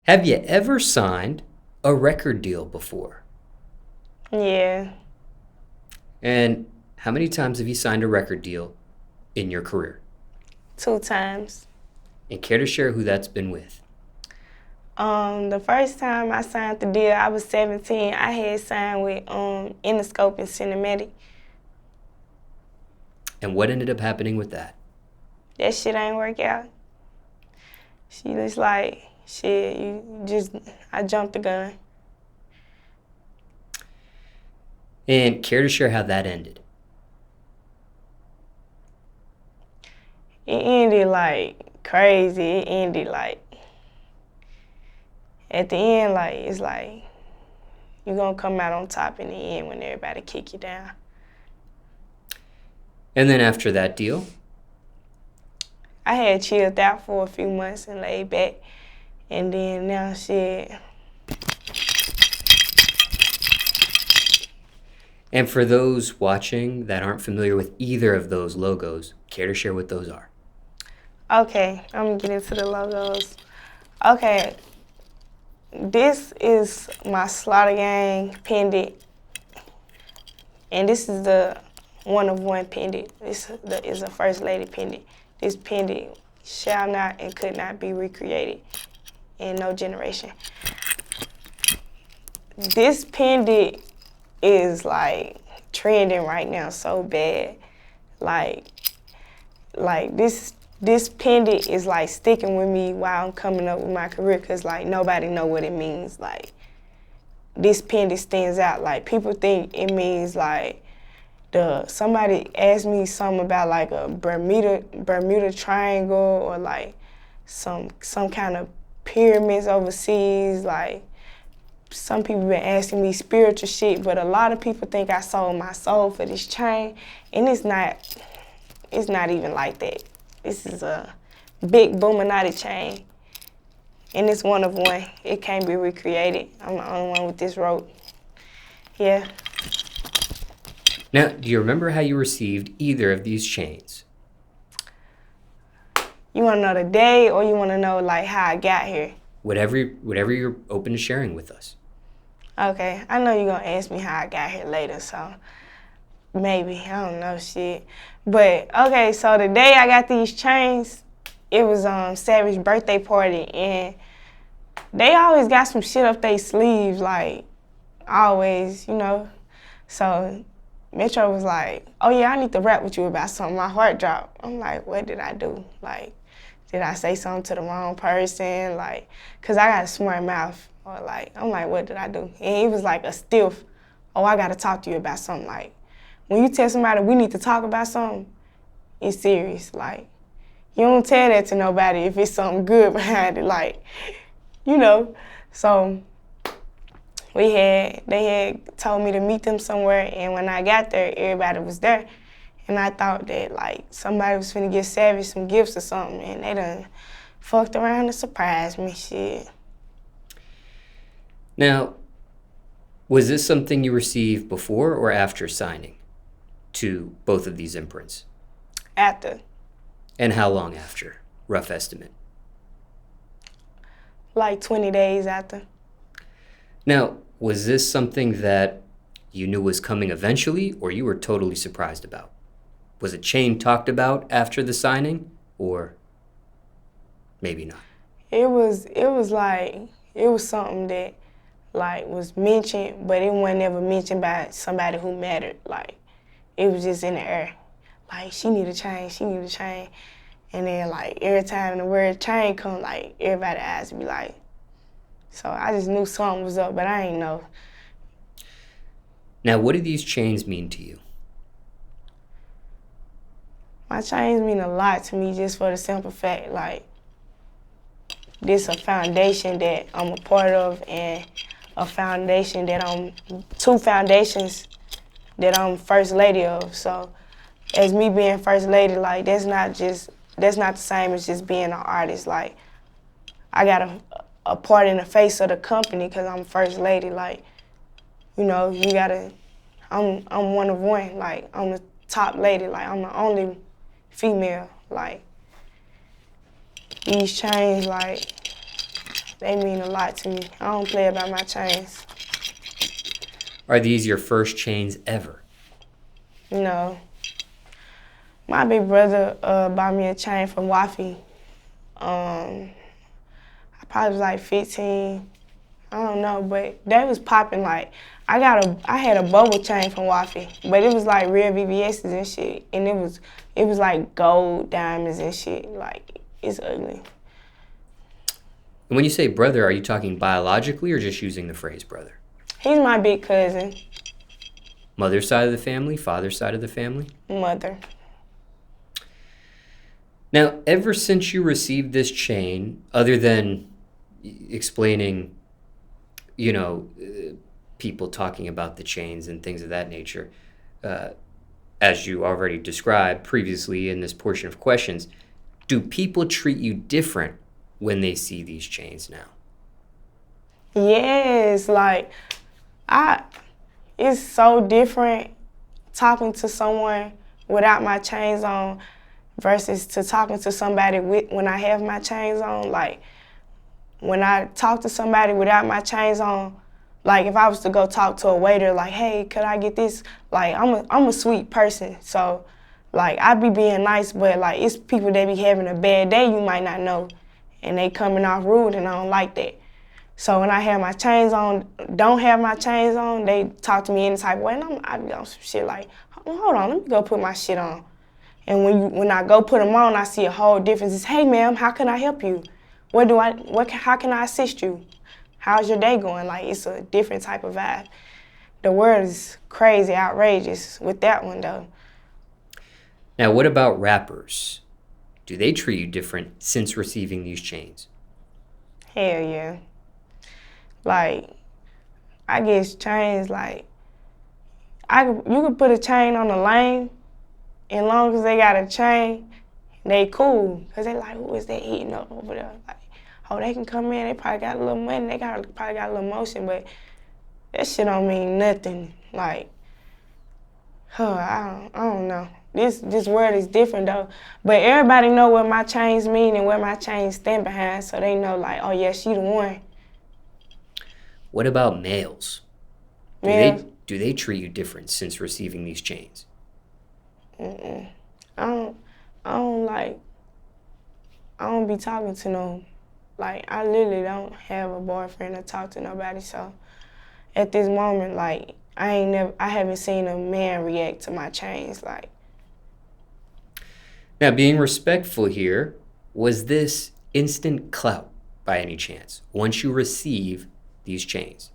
Have you ever signed a record deal before? Yeah, And how many times have you signed a record deal in your career? 2 times. And care to share who that's been with? The first time I signed the deal, I was 17. I had signed with Interscope and Cinematic. And what ended up happening with that? That shit ain't work out. She just like, shit, I jumped the gun. And care to share how that ended? It ended like crazy. It ended like, at the end, like, it's like, you're gonna come out on top in the end when everybody kick you down. And then after that deal? I had chilled out for a few months and laid back. And then now shit. And for those watching that aren't familiar with either of those logos, care to share what those are? Okay, I'm gonna get into the logos. Okay, this is my Slaughter Gang pendant. And this is the one-of-one pendant. This is a First Lady pendant. This pendant shall not and could not be recreated in no generation. This pendant is like trending right now so bad. Like this pendant is like sticking with me while I'm coming up with my career, cause like nobody know what it means. Like this pendant stands out. Like people think it means like somebody asked me something about like a Bermuda Triangle or like some kind of pyramids overseas. Like some people been asking me spiritual shit, but a lot of people think I sold my soul for this chain, and it's not even like that. This is a big Boominati chain, and it's one of one. It can't be recreated. I'm the only one with this rope. Yeah. Now, do you remember how you received either of these chains? You want to know the day, or you want to know like how I got here? Whatever you're open to sharing with us. Okay, I know you're gonna ask me how I got here later, so maybe, I don't know shit. But okay, so the day I got these chains, it was Savage birthday party, and they always got some shit up their sleeves, like always, you know. So Metro was like, oh yeah, I need to rap with you about something. My heart dropped. I'm like, what did I do? Like, did I say something to the wrong person? Like, cause I got a smart mouth. Or like, I'm like, what did I do? And he was like a stiff, oh, I gotta talk to you about something. Like, when you tell somebody we need to talk about something, it's serious. Like, you don't tell that to nobody if it's something good behind it. Like, you know. So they had told me to meet them somewhere, and when I got there, everybody was there. And I thought that like somebody was finna give Savage some gifts or something, and they done fucked around and surprised me, shit. Now, was this something you received before or after signing to both of these imprints? After. And how long after? Rough estimate. Like 20 days after. Now, was this something that you knew was coming eventually or you were totally surprised about? Was a chain talked about after the signing or maybe not? It was something that like was mentioned, but it wasn't ever mentioned by somebody who mattered. Like, it was just in the air. Like, she need a chain. And then like every time the word chain come, like everybody's eyes be like, so I just knew something was up, but I ain't know. Now, what do these chains mean to you? My chains mean a lot to me just for the simple fact, like, this a foundation that I'm a part of, and a foundation that two foundations that I'm first lady of. So as me being first lady, like, that's not the same as just being an artist. Like, I got a part in the face of the company because I'm first lady. Like, you know, I'm one of one. Like, I'm the top lady. Like, I'm the only female. Like, these chains, like, They mean a lot to me. I don't play about my chains. Are these your first chains ever? No. My big brother bought me a chain from Wafi. I probably was like 15. I don't know, but they was popping like I had a bubble chain from Wafi, but it was like real VVS's and shit, and it was like gold diamonds and shit. Like it's ugly. And when you say brother, are you talking biologically or just using the phrase brother? He's my big cousin. Mother's side of the family, father's side of the family? Mother. Now, ever since you received this chain, other than explaining, people talking about the chains and things of that nature, as you already described previously in this portion of questions, do people treat you different when they see these chains now? Yes, like it's so different talking to someone without my chains on versus to talking to somebody when I have my chains on. Like when I talk to somebody without my chains on, like if I was to go talk to a waiter, like, hey, could I get this? Like I'm a sweet person, so like I be being nice, but like it's people that be having a bad day you might not know, and they coming off rude, and I don't like that. So when I have my chains on, don't have my chains on, they talk to me any type of way, and I be on some shit like, hold on, let me go put my shit on. And when I go put them on, I see a whole difference. It's, hey, ma'am, how can I help you? How can I assist you? How's your day going? Like, it's a different type of vibe. The word is crazy, outrageous with that one, though. Now, what about rappers? Do they treat you different since receiving these chains? Hell yeah. Like, I guess chains, like, you can put a chain on a lane, and long as they got a chain, they cool. Because they like, who is that eating up over there? Like, oh, they can come in, they probably got a little money, they probably got a little motion, but that shit don't mean nothing. Like, I don't know. This word is different though. But everybody know what my chains mean and what my chains stand behind, so they know like, oh yeah, she the one. What about males? Do they treat you different since receiving these chains? I don't be talking to no, like I literally don't have a boyfriend or talk to nobody, so at this moment, like I haven't seen a man react to my chains, like. Now, being respectful here, was this instant clout by any chance once you receive these chains?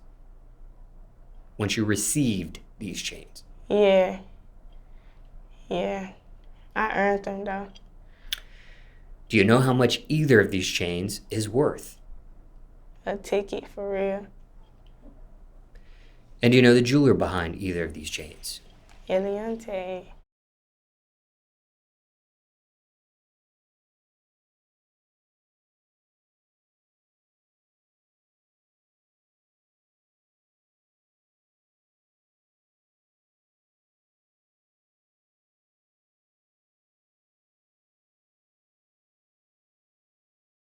Once you received these chains? Yeah. I earned them though. Do you know how much either of these chains is worth? A ticket, for real. And do you know the jeweler behind either of these chains? Eliante.